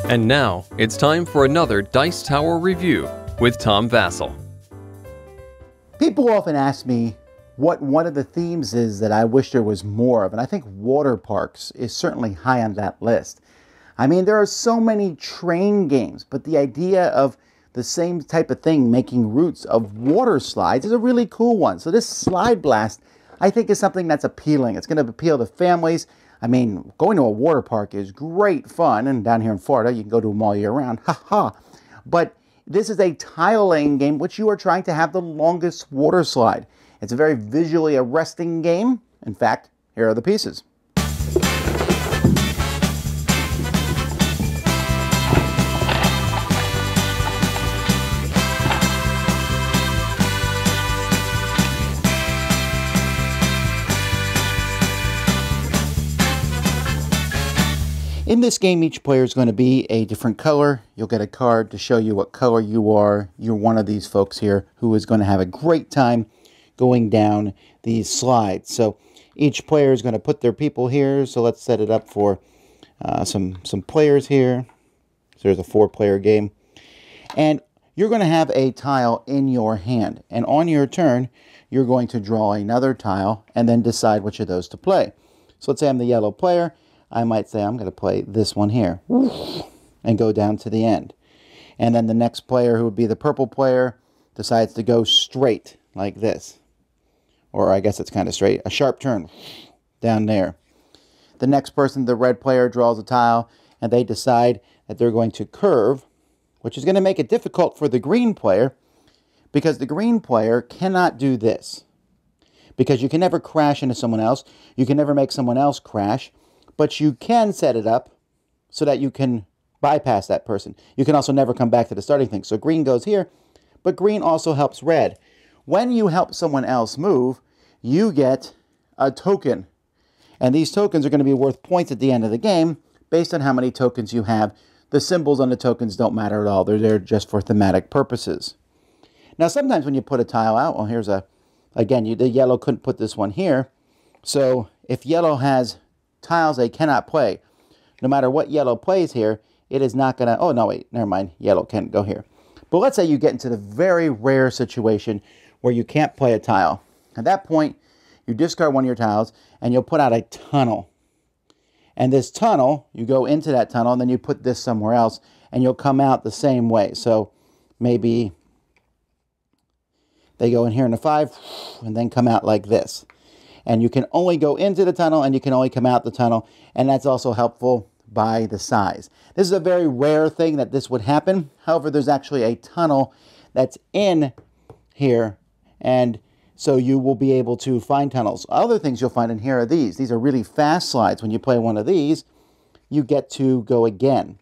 And now, it's time for another Dice Tower review with Tom Vasel. People often ask me what one of the themes is that I wish there was more of, and I think water parks is certainly high on that list. I mean, there are so many train games, but the idea of the same type of thing making routes of water slides is a really cool one. So this Slide Blast, I think, is something that's appealing. It's going to appeal to families. I mean, going to a water park is great fun, and down here in Florida, you can go to them all year round. But this is a tile laying game, which you are trying to have the longest water slide. It's a very visually arresting game. In fact, here are the pieces. In this game, each player is going to be a different color. You'll get a card to show you what color you are. You're one of these folks here who is going to have a great time going down these slides. So each player is going to put their people here. So let's set it up for some players here. So there's a 4-player game. And you're going to have a tile in your hand. And on your turn, you're going to draw another tile and then decide which of those to play. So let's say I'm the yellow player. I might say I'm going to play this one here and go down to the end. And then the next player, who would be the purple player, decides to go straight like this. Or I guess it's kind of straight. A sharp turn down there. The next person, the red player, draws a tile and they decide that they're going to curve, which is going to make it difficult for the green player because the green player cannot do this. Because you can never crash into someone else. You can never make someone else crash. But you can set it up so that you can bypass that person. You can also never come back to the starting thing. So green goes here, but green also helps red. When you help someone else move, you get a token. And these tokens are going to be worth points at the end of the game based on how many tokens you have. The symbols on the tokens don't matter at all. They're there just for thematic purposes. Now, sometimes when you put a tile out, well, here's again, the yellow couldn't put this one here. So if yellow has tiles they cannot play, no matter what yellow plays here, it is not going to, oh no, wait, never mind, yellow can't go here. But let's say you get into the very rare situation where you can't play a tile. At that point, you discard one of your tiles and you'll put out a tunnel. And this tunnel, you go into that tunnel and then you put this somewhere else and you'll come out the same way. So maybe they go in here in a 5 and then come out like this. And you can only go into the tunnel and you can only come out the tunnel. And that's also helpful by the size. This is a very rare thing that this would happen. However, there's actually a tunnel that's in here. And so you will be able to find tunnels. Other things you'll find in here are these. These are really fast slides. When you play one of these, you get to go again.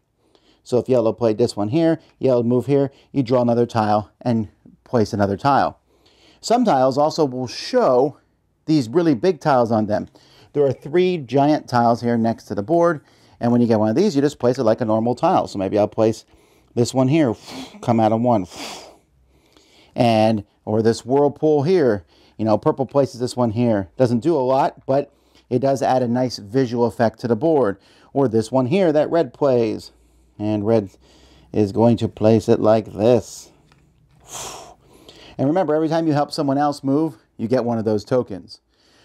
So if yellow played this one here, yellow move here, you draw another tile and place another tile. Some tiles also will show these really big tiles on them. There are 3 giant tiles here next to the board, and when you get one of these, you just place it like a normal tile. So maybe I'll place this one here, come out on one, and or this whirlpool here. You know, purple places this one here. Doesn't do a lot, but it does add a nice visual effect to the board. Or this one here that red plays, and red is going to place it like this. And remember, every time you help someone else move, you get one of those tokens.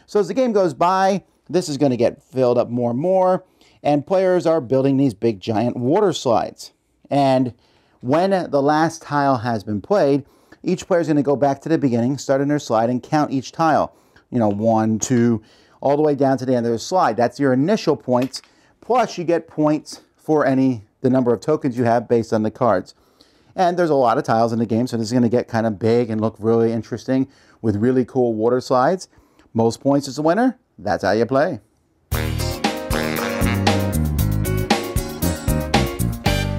So as the game goes by, this is going to get filled up more and more, and players are building these big giant water slides. And when the last tile has been played, each player is going to go back to the beginning, start on their slide, and count each tile. You know, 1, 2, all the way down to the end of the slide. That's your initial points, plus you get points for the number of tokens you have based on the cards. And there's a lot of tiles in the game, so this is going to get kind of big and look really interesting with really cool water slides. Most points is the winner. That's how you play.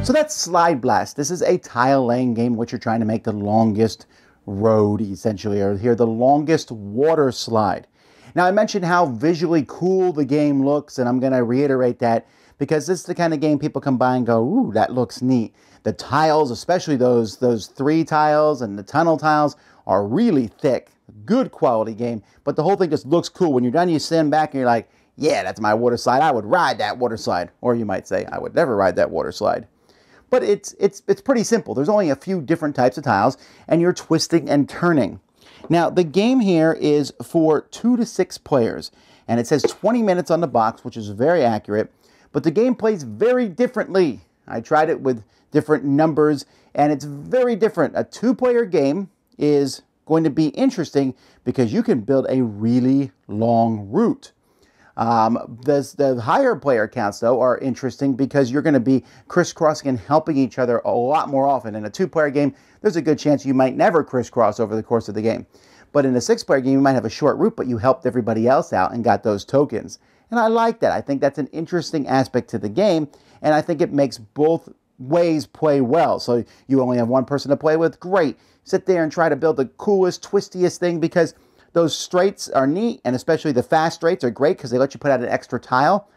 So that's Slide Blast. This is a tile laying game in which you're trying to make the longest road, essentially, or here, the longest water slide. Now, I mentioned how visually cool the game looks, and I'm going to reiterate that because this is the kind of game people come by and go, ooh, that looks neat. The tiles, especially those 3 tiles and the tunnel tiles, are really thick. Good quality game, but the whole thing just looks cool. When you're done, you stand back and you're like, yeah, that's my water slide. I would ride that water slide. Or you might say, I would never ride that water slide. But it's pretty simple. There's only a few different types of tiles, and you're twisting and turning. Now, the game here is for 2 to 6 players, and it says 20 minutes on the box, which is very accurate, but the game plays very differently. I tried it with different numbers, and it's very different. A 2-player game is going to be interesting because you can build a really long route. The higher player counts, though, are interesting because you're going to be crisscrossing and helping each other a lot more often. In a 2-player game, there's a good chance you might never crisscross over the course of the game. But in a 6-player game, you might have a short route, but you helped everybody else out and got those tokens. And I like that. I think that's an interesting aspect to the game, and I think it makes both ways play well. So you only have one person to play with? Great. Sit there and try to build the coolest, twistiest thing, because those straights are neat, and especially the fast straights are great because they let you put out an extra tile.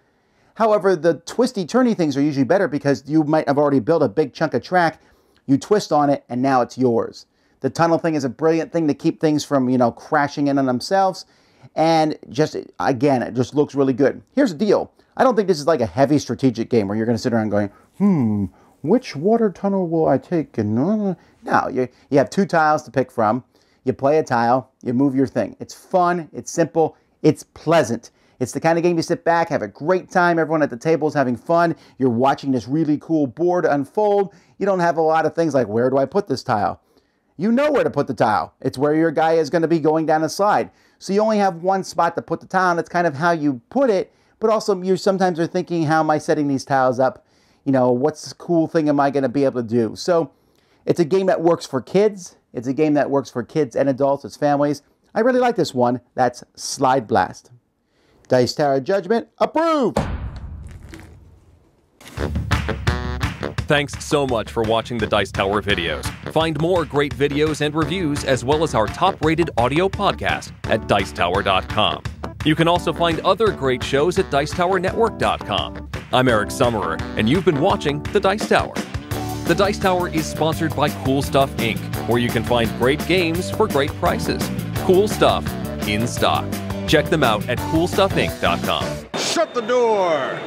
However, the twisty-turny things are usually better because you might have already built a big chunk of track, you twist on it, and now it's yours. The tunnel thing is a brilliant thing to keep things from, crashing in on themselves, and just, again, it just looks really good. Here's the deal. I don't think this is like a heavy strategic game where you're going to sit around going, which water tunnel will I take? No, you have 2 tiles to pick from. You play a tile, you move your thing. It's fun, it's simple, it's pleasant. It's the kind of game you sit back, have a great time, everyone at the table is having fun, you're watching this really cool board unfold. You don't have a lot of things like, where do I put this tile? You know where to put the tile. It's where your guy is going to be going down a slide. So you only have one spot to put the tile, and it's kind of how you put it, but also you sometimes are thinking, how am I setting these tiles up? What's the cool thing am I going to be able to do? So it's a game that works for kids. It's a game that works for kids and adults, as families. I really like this one. That's Slide Blast. Dice Tower Judgment approved! Thanks so much for watching the Dice Tower videos. Find more great videos and reviews, as well as our top-rated audio podcast at Dicetower.com. You can also find other great shows at DicetowerNetwork.com. I'm Eric Summerer, and you've been watching The Dice Tower. The Dice Tower is sponsored by Cool Stuff Inc., where you can find great games for great prices. Cool stuff in stock. Check them out at CoolStuffInc.com. Shut the door!